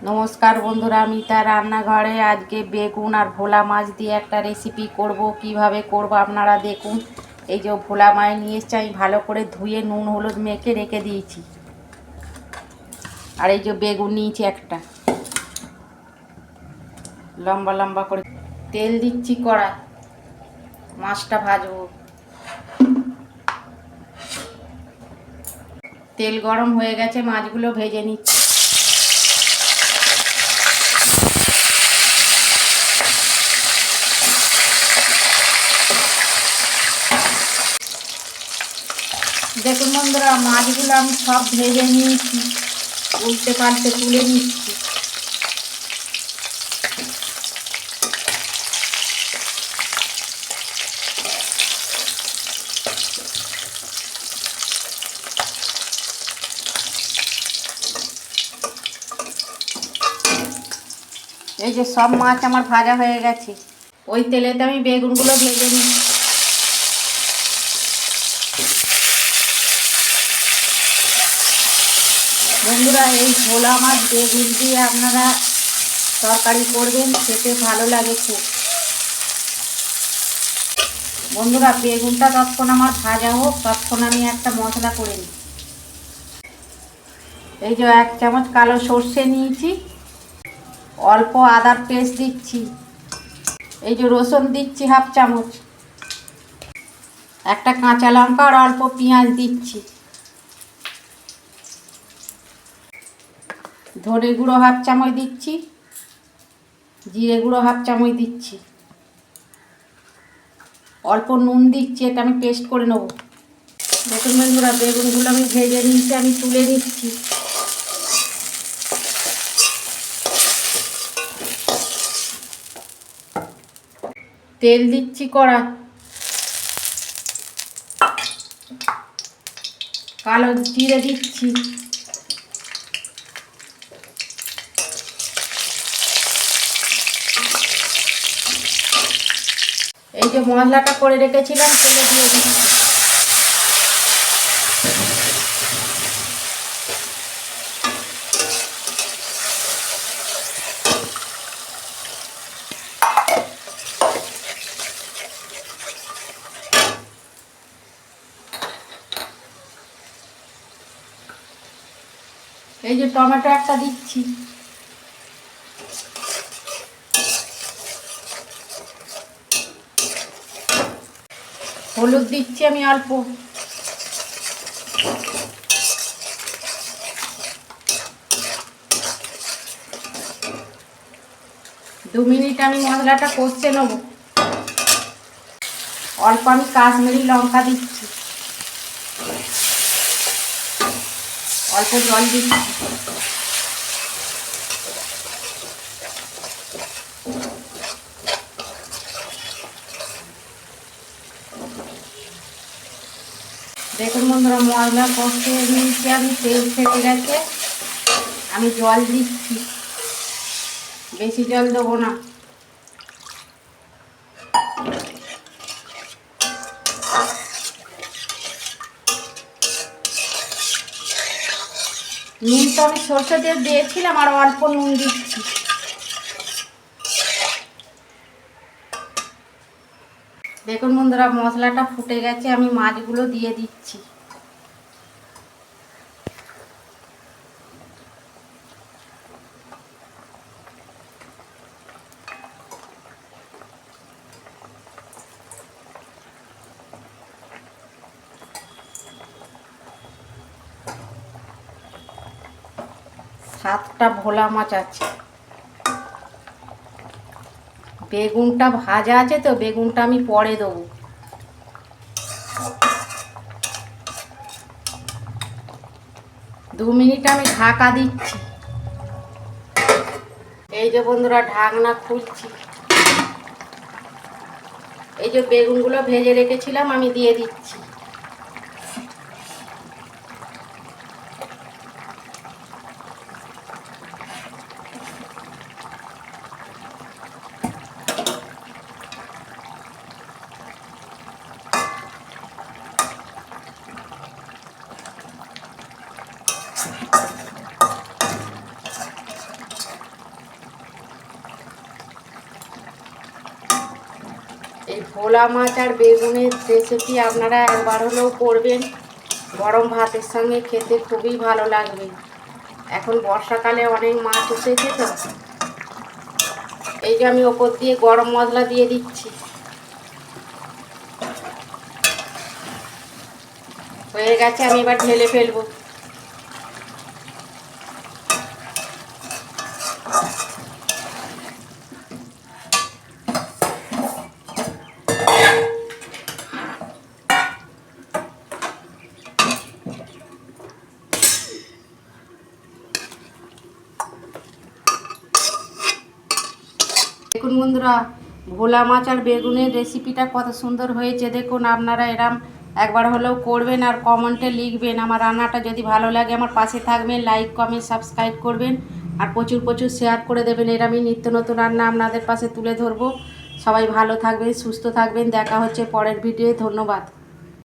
নমস্কার বন্ধুরা, মিতা রান্নাঘরে আজকে বেগুন আর ভোলা মাছ দিয়ে একটা রেসিপি করব। কিভাবে করব আপনারা দেখুন। এই যে ভোলা মাছ নিয়ে এসেছি, আমি ভালো করে ধুয়ে নুন হলুদ মেখে রেখে দিয়েছি। আর এই যে বেগুন নিয়েছি একটা, লম্বা লম্বা করে। তেল দিচ্ছি কড়া, মাছটা ভাজবো। তেল গরম হয়ে গেছে, মাছগুলো ভেজে নিচ্ছি। দেখুন বন্ধুরা, মাছগুলো আমি সব ভেজে নিয়েছি, উল্টে পাল্টে তুলে নিচ্ছি। এই যে সব মাছ আমার ভাজা হয়ে গেছে, ওই তেলেতে আমি বেগুনগুলো ভেজে নিচ্ছি। বন্ধুরা, এই ভোলা মাছ বেগুন দিয়ে আপনারা তরকারি করবেন, খেতে ভালো লাগে খুব। বন্ধুরা, বেগুনটা ততক্ষণ আমার ভাজা হোক, ততক্ষণ আমি একটা মশলা করে নিই। এই যে 1 চামচ কালো সর্ষে নিয়েছি, অল্প আদার পেস্ট দিচ্ছি। এই যে রসুন দিচ্ছি 1/2 চামচ, একটা কাঁচা লঙ্কা আর অল্প পেঁয়াজ দিচ্ছি। ধনে গুঁড়ো 1/2 চামচ দিচ্ছি, জিরে গুঁড়ো 1/2 চামচ দিচ্ছি, অল্প নুন দিচ্ছি। এটা আমি পেস্ট করে নেব। দেখুন বন্ধুরা, বেগুনগুলো আমি ভেজে নিয়েছি, আমি তুলে নিচ্ছি। তেল দিচ্ছি কড়া, কালো জিরে দিচ্ছি, এই যে মশলাটা করে রেখেছিলাম তেলে দিয়ে দিচ্ছি। এই যে টমেটো একটা দিচ্ছি, হলুদ দিচ্ছি আমি অল্প, দু মিনিট আমি মশলাটা কষতে নেব। অল্প আমি কাশ্মীরি লঙ্কা দিচ্ছি, অল্প জল দিচ্ছি। দেখুন বন্ধুরা, মশলা কষতে নিয়েছি আমি, তেল ছেড়ে গেছে। আমি জল দিচ্ছি, বেশি জল দেবো না। নুন তো আমি সর্ষে তেল দিয়েছিলাম, আর অল্প নুন দিচ্ছি। দেখুন বন্ধুরা, মশলাটা ফুটে গেছে, আমি মাছগুলো দিয়ে দিচ্ছি। সাতটা ভোলা মাছ আছে, বেগুনটা ভাজা আছে তো, বেগুনটা আমি পরে দেবো। দু মিনিট আমি ঢাকা দিচ্ছি। এই যে বন্ধুরা, ঢাকনা খুলছি। এই যে বেগুনগুলো ভেজে রেখেছিলাম, আমি দিয়ে দিচ্ছি। এই ভোলা মাছ আর বেগুনের রেসিপি আপনারা একবার হলেও করবেন, গরম ভাতের সঙ্গে খেতে খুবই ভালো লাগবে। এখন বর্ষাকালে অনেক মাছ উঠেছে তো। এই যে আমি ওপর দিয়ে গরম মশলা দিয়ে দিচ্ছি। হয়ে গেছে, আমি এবার ঢেলে ফেলবো। দেখুন বন্ধুরা, ভোলা মাছ আর বেগুনের রেসিপিটা কত সুন্দর হয়েছে। দেখুন আপনারা এরম একবার হলেও করবেন আর কমেন্টে লিখবেন। আমার রান্নাটা যদি ভালো লাগে আমার পাশে থাকবেন, লাইক কমেন্ট সাবস্ক্রাইব করবেন আর প্রচুর প্রচুর শেয়ার করে দেবেন। এরমই নিত্য নতুন রান্না আপনাদের পাশে তুলে ধরবো। সবাই ভালো থাকবেন, সুস্থ থাকবেন। দেখা হচ্ছে পরের ভিডিওয়ে। ধন্যবাদ।